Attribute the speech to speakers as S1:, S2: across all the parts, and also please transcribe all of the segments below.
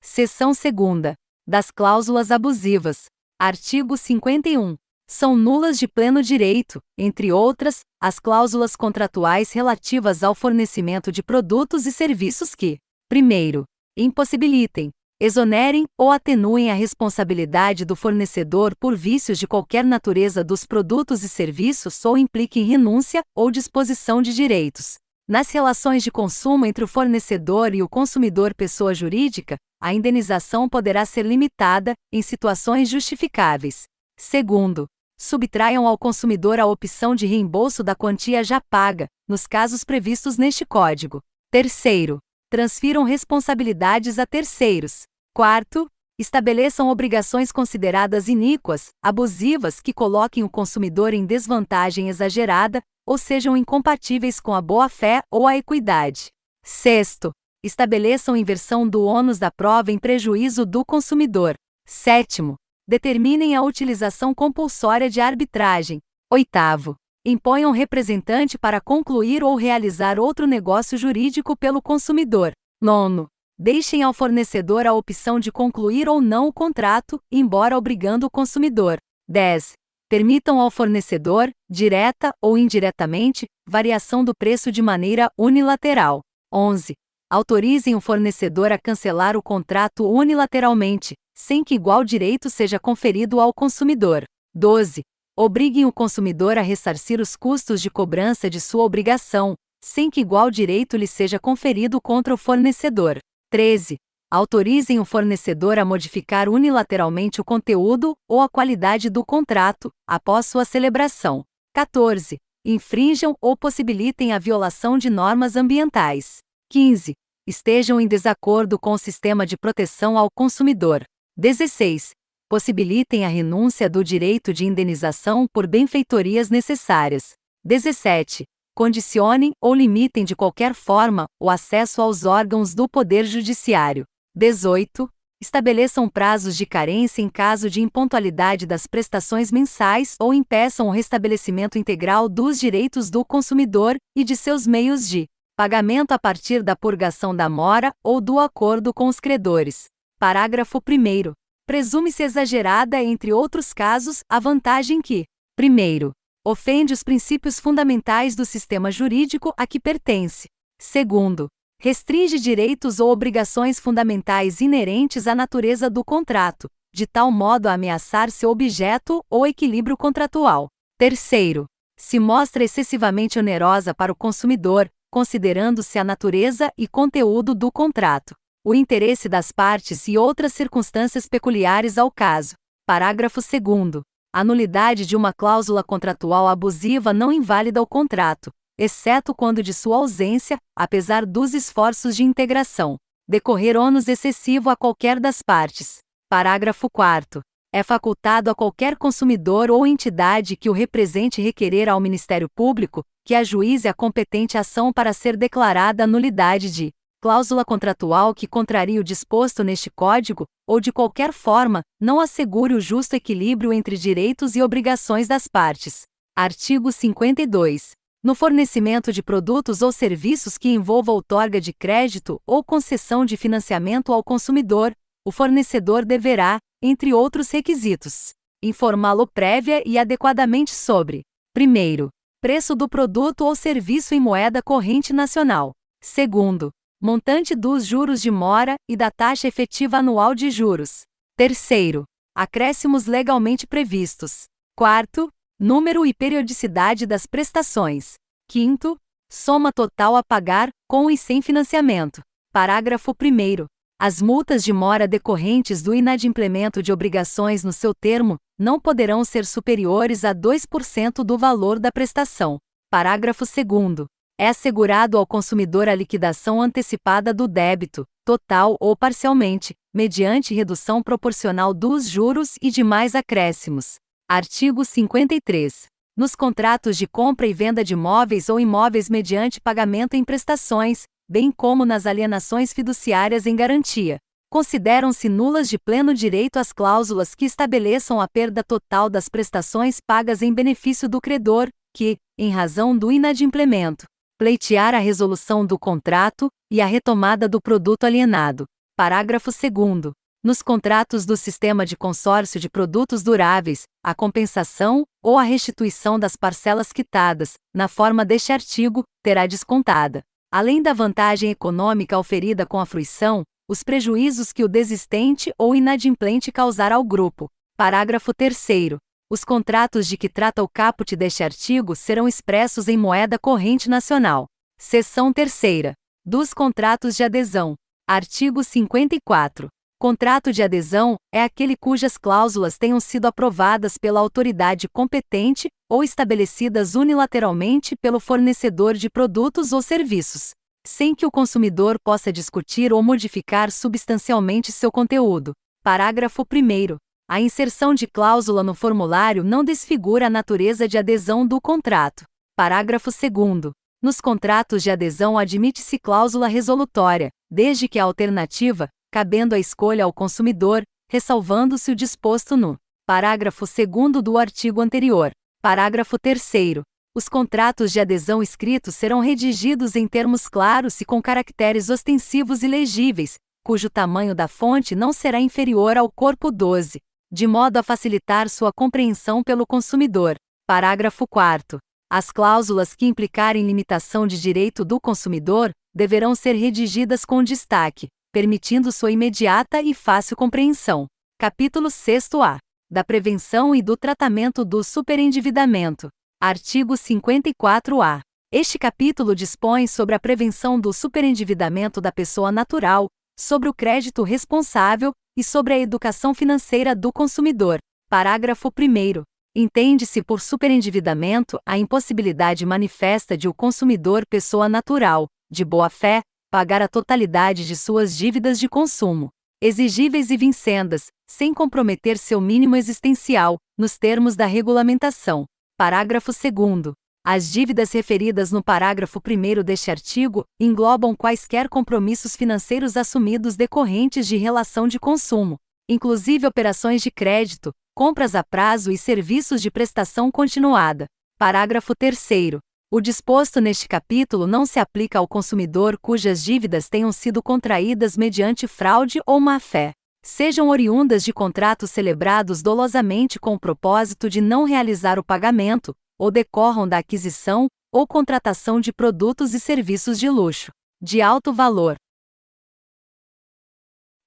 S1: Seção 2ª. Das cláusulas abusivas. Artigo 51. São nulas de pleno direito, entre outras, as cláusulas contratuais relativas ao fornecimento de produtos e serviços que: 1º, impossibilitem, exonerem ou atenuem a responsabilidade do fornecedor por vícios de qualquer natureza dos produtos e serviços ou impliquem renúncia ou disposição de direitos. Nas relações de consumo entre o fornecedor e o consumidor pessoa jurídica, a indenização poderá ser limitada, em situações justificáveis. 2º, subtraiam ao consumidor a opção de reembolso da quantia já paga, nos casos previstos neste Código. 3º, transfiram responsabilidades a terceiros. 4º, estabeleçam obrigações consideradas iníquas, abusivas que coloquem o consumidor em desvantagem exagerada, ou sejam incompatíveis com a boa-fé ou a equidade. 6º, estabeleçam inversão do ônus da prova em prejuízo do consumidor. 7º, determinem a utilização compulsória de arbitragem. 8º, imponham representante para concluir ou realizar outro negócio jurídico pelo consumidor. 9º, deixem ao fornecedor a opção de concluir ou não o contrato, embora obrigando o consumidor. 10º, permitam ao fornecedor, direta ou indiretamente, variação do preço de maneira unilateral. 11º, autorizem o fornecedor a cancelar o contrato unilateralmente, sem que igual direito seja conferido ao consumidor. 12º, obriguem o consumidor a ressarcir os custos de cobrança de sua obrigação, sem que igual direito lhe seja conferido contra o fornecedor. 13º, autorizem o fornecedor a modificar unilateralmente o conteúdo ou a qualidade do contrato, após sua celebração. 14º, infrinjam ou possibilitem a violação de normas ambientais. 15º, estejam em desacordo com o sistema de proteção ao consumidor. 16º, possibilitem a renúncia do direito de indenização por benfeitorias necessárias. 17º, condicionem ou limitem de qualquer forma o acesso aos órgãos do Poder Judiciário. 18º, estabeleçam prazos de carência em caso de impontualidade das prestações mensais ou impeçam o restabelecimento integral dos direitos do consumidor e de seus meios de pagamento a partir da purgação da mora ou do acordo com os credores. Parágrafo 1º. Presume-se exagerada, entre outros casos, a vantagem que: 1º, ofende os princípios fundamentais do sistema jurídico a que pertence. 2º, restringe direitos ou obrigações fundamentais inerentes à natureza do contrato, de tal modo a ameaçar seu objeto ou equilíbrio contratual. 3º, se mostra excessivamente onerosa para o consumidor, considerando-se a natureza e conteúdo do contrato, o interesse das partes e outras circunstâncias peculiares ao caso. Parágrafo 2º. A nulidade de uma cláusula contratual abusiva não invalida o contrato, exceto quando de sua ausência, apesar dos esforços de integração, decorrer ônus excessivo a qualquer das partes. Parágrafo 4º. É facultado a qualquer consumidor ou entidade que o represente requerer ao Ministério Público que ajuíze a competente ação para ser declarada a nulidade de cláusula contratual que contrarie o disposto neste Código, ou de qualquer forma, não assegure o justo equilíbrio entre direitos e obrigações das partes. Artigo 52. No fornecimento de produtos ou serviços que envolva outorga de crédito ou concessão de financiamento ao consumidor, o fornecedor deverá, entre outros requisitos, informá-lo prévia e adequadamente sobre: 1º, preço do produto ou serviço em moeda corrente nacional. 2º, montante dos juros de mora e da taxa efetiva anual de juros. 3º, acréscimos legalmente previstos. 4º, número e periodicidade das prestações. 5º, soma total a pagar, com e sem financiamento. Parágrafo 1º. As multas de mora decorrentes do inadimplemento de obrigações no seu termo não poderão ser superiores a 2% do valor da prestação. Parágrafo 2º. É assegurado ao consumidor a liquidação antecipada do débito, total ou parcialmente, mediante redução proporcional dos juros e demais acréscimos. Artigo 53. Nos contratos de compra e venda de móveis ou imóveis mediante pagamento em prestações, bem como nas alienações fiduciárias em garantia, consideram-se nulas de pleno direito as cláusulas que estabeleçam a perda total das prestações pagas em benefício do credor, que, em razão do inadimplemento, pleitear a resolução do contrato e a retomada do produto alienado. Parágrafo 2º. Nos contratos do Sistema de Consórcio de Produtos Duráveis, a compensação ou a restituição das parcelas quitadas, na forma deste artigo, terá descontada, além da vantagem econômica oferida com a fruição, os prejuízos que o desistente ou inadimplente causar ao grupo. Parágrafo 3º. Os contratos de que trata o caput deste artigo serão expressos em moeda corrente nacional. Seção 3ª. Dos contratos de adesão. Artigo 54. Contrato de adesão é aquele cujas cláusulas tenham sido aprovadas pela autoridade competente ou estabelecidas unilateralmente pelo fornecedor de produtos ou serviços, sem que o consumidor possa discutir ou modificar substancialmente seu conteúdo. Parágrafo 1º. A inserção de cláusula no formulário não desfigura a natureza de adesão do contrato. Parágrafo 2º. Nos contratos de adesão admite-se cláusula resolutória, desde que a alternativa, cabendo a escolha ao consumidor, ressalvando-se o disposto no parágrafo 2º do artigo anterior. Parágrafo 3º. Os contratos de adesão escritos serão redigidos em termos claros e com caracteres ostensivos e legíveis, cujo tamanho da fonte não será inferior ao corpo 12, de modo a facilitar sua compreensão pelo consumidor. Parágrafo 4º. As cláusulas que implicarem limitação de direito do consumidor deverão ser redigidas com destaque, permitindo sua imediata e fácil compreensão. Capítulo 6º-A. Da prevenção e do tratamento do superendividamento. Artigo 54-A. Este capítulo dispõe sobre a prevenção do superendividamento da pessoa natural, sobre o crédito responsável e sobre a educação financeira do consumidor. Parágrafo 1º. Entende-se por superendividamento a impossibilidade manifesta de o consumidor pessoa natural, de boa-fé, pagar a totalidade de suas dívidas de consumo, exigíveis e vincendas, sem comprometer seu mínimo existencial, nos termos da regulamentação. Parágrafo 2º. As dívidas referidas no parágrafo 1º deste artigo englobam quaisquer compromissos financeiros assumidos decorrentes de relação de consumo, inclusive operações de crédito, compras a prazo e serviços de prestação continuada. Parágrafo 3º. O disposto neste capítulo não se aplica ao consumidor cujas dívidas tenham sido contraídas mediante fraude ou má-fé, sejam oriundas de contratos celebrados dolosamente com o propósito de não realizar o pagamento, ou decorram da aquisição ou contratação de produtos e serviços de luxo, de alto valor.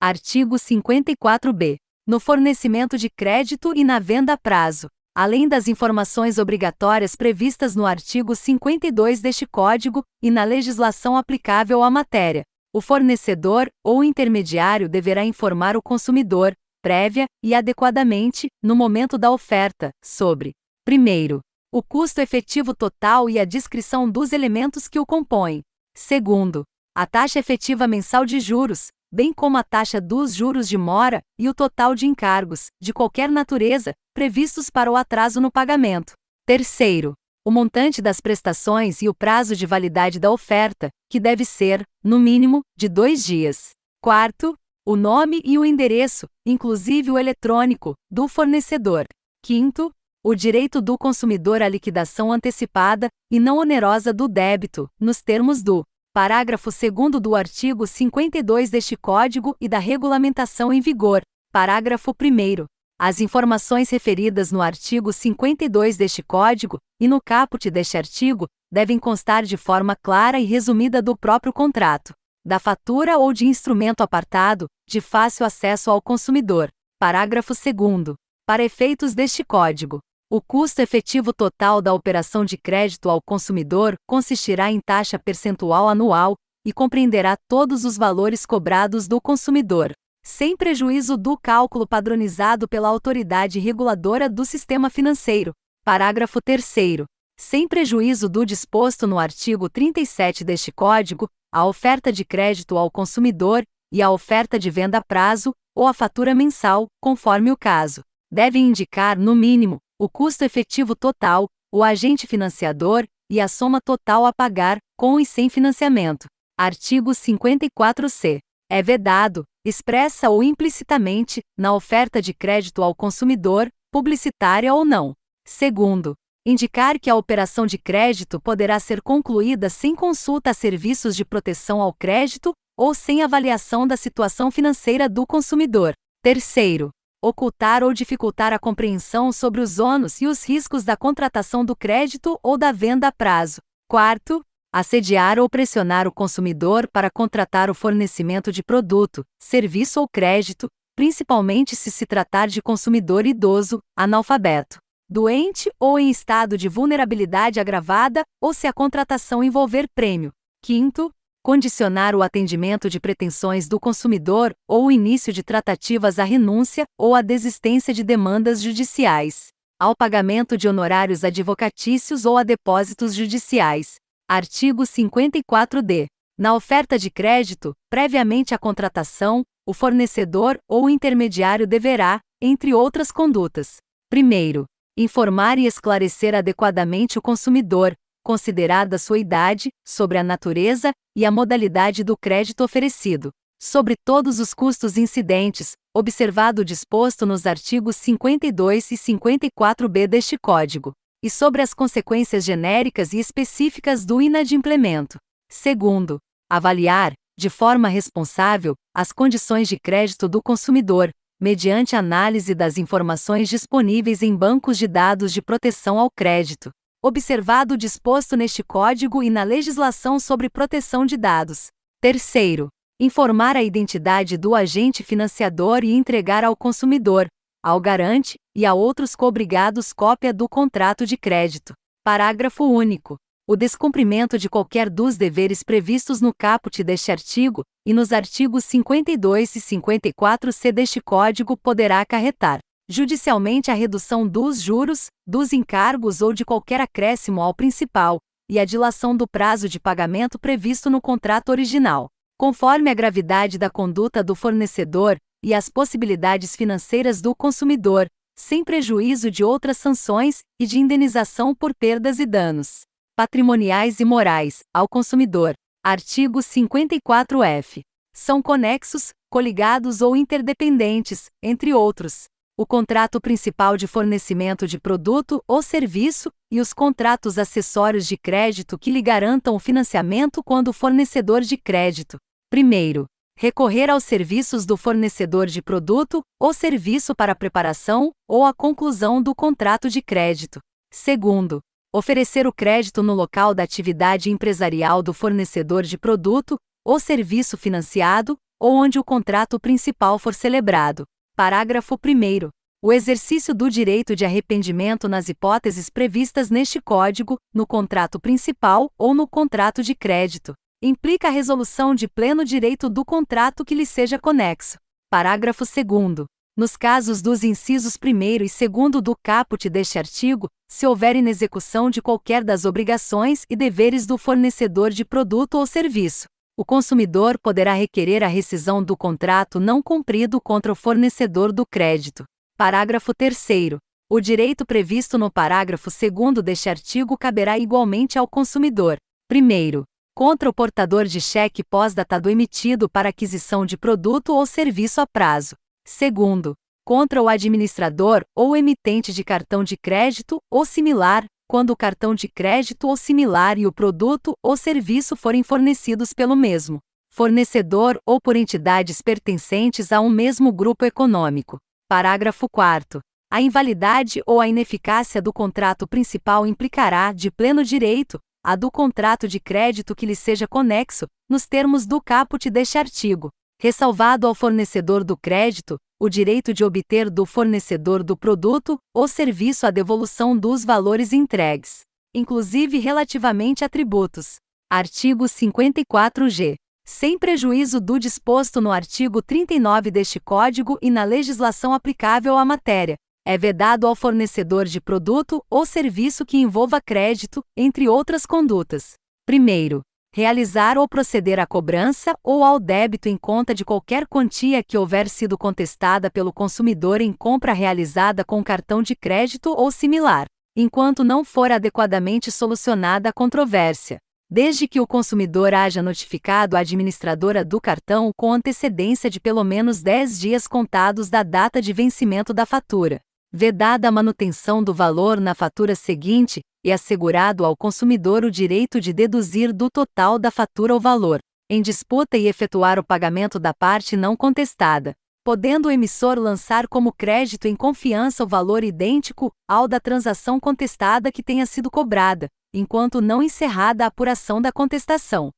S1: Artigo 54-B. No fornecimento de crédito e na venda a prazo, além das informações obrigatórias previstas no artigo 52 deste Código e na legislação aplicável à matéria, o fornecedor ou intermediário deverá informar o consumidor, prévia e adequadamente, no momento da oferta, sobre: primeiro, o custo efetivo total e a descrição dos elementos que o compõem; segundo, a taxa efetiva mensal de juros, bem como a taxa dos juros de mora e o total de encargos, de qualquer natureza, previstos para o atraso no pagamento; terceiro, o montante das prestações e o prazo de validade da oferta, que deve ser, no mínimo, de 2 dias; quarto, o nome e o endereço, inclusive o eletrônico, do fornecedor; quinto, o direito do consumidor à liquidação antecipada e não onerosa do débito, nos termos do parágrafo 2º do artigo 52 deste Código e da regulamentação em vigor. Parágrafo 1º. As informações referidas no artigo 52 deste Código e no caput deste artigo devem constar de forma clara e resumida do próprio contrato, da fatura ou de instrumento apartado, de fácil acesso ao consumidor. Parágrafo 2º. Para efeitos deste Código, o custo efetivo total da operação de crédito ao consumidor consistirá em taxa percentual anual e compreenderá todos os valores cobrados do consumidor, sem prejuízo do cálculo padronizado pela autoridade reguladora do sistema financeiro. Parágrafo 3º. Sem prejuízo do disposto no artigo 37 deste Código, a oferta de crédito ao consumidor e a oferta de venda a prazo ou a fatura mensal, conforme o caso, devem indicar, no mínimo, o custo efetivo total, o agente financiador e a soma total a pagar, com e sem financiamento. Artigo 54-C. É vedado, expressa ou implicitamente, na oferta de crédito ao consumidor, publicitária ou não. Segundo, indicar que a operação de crédito poderá ser concluída sem consulta a serviços de proteção ao crédito ou sem avaliação da situação financeira do consumidor. Terceiro, ocultar ou dificultar a compreensão sobre os ônus e os riscos da contratação do crédito ou da venda a prazo. Quarto, assediar ou pressionar o consumidor para contratar o fornecimento de produto, serviço ou crédito, principalmente se tratar de consumidor idoso, analfabeto, doente ou em estado de vulnerabilidade agravada, ou se a contratação envolver prêmio. Quinto, condicionar o atendimento de pretensões do consumidor ou o início de tratativas à renúncia ou à desistência de demandas judiciais, ao pagamento de honorários advocatícios ou a depósitos judiciais. Artigo 54-D. Na oferta de crédito, previamente à contratação, o fornecedor ou o intermediário deverá, entre outras condutas: primeiro, informar e esclarecer adequadamente o consumidor, considerada sua idade, sobre a natureza e a modalidade do crédito oferecido, sobre todos os custos incidentes, observado o disposto nos artigos 52 e 54-B deste Código, e sobre as consequências genéricas e específicas do inadimplemento. Segundo, avaliar, de forma responsável, as condições de crédito do consumidor, mediante análise das informações disponíveis em bancos de dados de proteção ao crédito, observado o disposto neste Código e na legislação sobre proteção de dados. Terceiro, informar a identidade do agente financiador e entregar ao consumidor, ao garante e a outros coobrigados cópia do contrato de crédito. Parágrafo único. O descumprimento de qualquer dos deveres previstos no caput deste artigo, e nos artigos 52 e 54-C deste Código poderá acarretar, judicialmente a redução dos juros, dos encargos ou de qualquer acréscimo ao principal, e a dilação do prazo de pagamento previsto no contrato original, conforme a gravidade da conduta do fornecedor e as possibilidades financeiras do consumidor, sem prejuízo de outras sanções e de indenização por perdas e danos patrimoniais e morais, ao consumidor. Artigo 54-F. São conexos, coligados ou interdependentes, entre outros, o contrato principal de fornecimento de produto ou serviço e os contratos acessórios de crédito que lhe garantam o financiamento quando o fornecedor de crédito: primeiro, recorrer aos serviços do fornecedor de produto ou serviço para a preparação ou a conclusão do contrato de crédito; segundo, oferecer o crédito no local da atividade empresarial do fornecedor de produto ou serviço financiado, ou onde o contrato principal for celebrado. Parágrafo 1º. O exercício do direito de arrependimento nas hipóteses previstas neste Código, no contrato principal ou no contrato de crédito, implica a resolução de pleno direito do contrato que lhe seja conexo. Parágrafo 2º. Nos casos dos incisos 1º e 2º do caput deste artigo, se houver inexecução de qualquer das obrigações e deveres do fornecedor de produto ou serviço, o consumidor poderá requerer a rescisão do contrato não cumprido contra o fornecedor do crédito. Parágrafo 3º. O direito previsto no parágrafo 2º deste artigo caberá igualmente ao consumidor: primeiro, contra o portador de cheque pós-datado emitido para aquisição de produto ou serviço a prazo; segundo, contra o administrador ou emitente de cartão de crédito ou similar, quando o cartão de crédito ou similar e o produto ou serviço forem fornecidos pelo mesmo fornecedor ou por entidades pertencentes a um mesmo grupo econômico. Parágrafo 4º. A invalidade ou a ineficácia do contrato principal implicará, de pleno direito, a do contrato de crédito que lhe seja conexo, nos termos do caput deste artigo, ressalvado ao fornecedor do crédito o direito de obter do fornecedor do produto ou serviço a devolução dos valores entregues, inclusive relativamente a tributos. Artigo 54-G. Sem prejuízo do disposto no artigo 39 deste Código e na legislação aplicável à matéria, é vedado ao fornecedor de produto ou serviço que envolva crédito, entre outras condutas: primeiro, realizar ou proceder à cobrança ou ao débito em conta de qualquer quantia que houver sido contestada pelo consumidor em compra realizada com cartão de crédito ou similar, enquanto não for adequadamente solucionada a controvérsia, desde que o consumidor haja notificado a administradora do cartão com antecedência de pelo menos 10 dias contados da data de vencimento da fatura, vedada a manutenção do valor na fatura seguinte, e assegurado ao consumidor o direito de deduzir do total da fatura o valor em disputa e efetuar o pagamento da parte não contestada, podendo o emissor lançar como crédito em confiança o valor idêntico ao da transação contestada que tenha sido cobrada, enquanto não encerrada a apuração da contestação.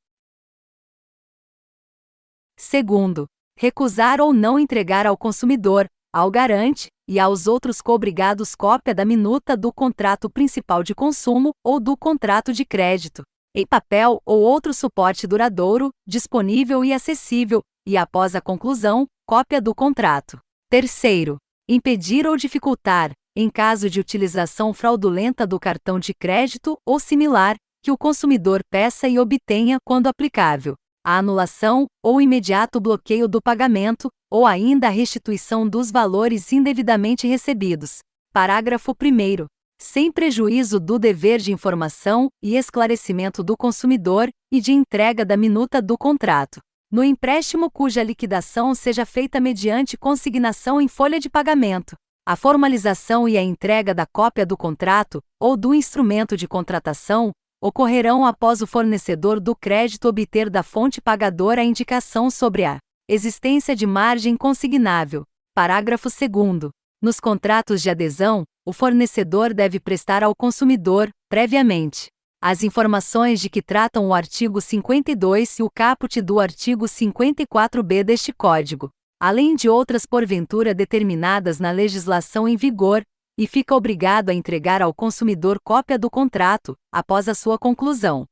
S1: Segundo, recusar ou não entregar ao consumidor, ao garante e aos outros coobrigados cópia da minuta do contrato principal de consumo ou do contrato de crédito, em papel ou outro suporte duradouro, disponível e acessível, e após a conclusão, cópia do contrato. Terceiro, impedir ou dificultar, em caso de utilização fraudulenta do cartão de crédito ou similar, que o consumidor peça e obtenha, quando aplicável, a anulação ou imediato bloqueio do pagamento, ou ainda a restituição dos valores indevidamente recebidos. Parágrafo 1º. Sem prejuízo do dever de informação e esclarecimento do consumidor e de entrega da minuta do contrato, no empréstimo cuja liquidação seja feita mediante consignação em folha de pagamento, a formalização e a entrega da cópia do contrato ou do instrumento de contratação ocorrerão após o fornecedor do crédito obter da fonte pagadora a indicação sobre a existência de margem consignável. Parágrafo 2º. Nos contratos de adesão, o fornecedor deve prestar ao consumidor, previamente, as informações de que tratam o artigo 52 e o caput do artigo 54b deste Código, além de outras porventura determinadas na legislação em vigor, e fica obrigado a entregar ao consumidor cópia do contrato, após a sua conclusão.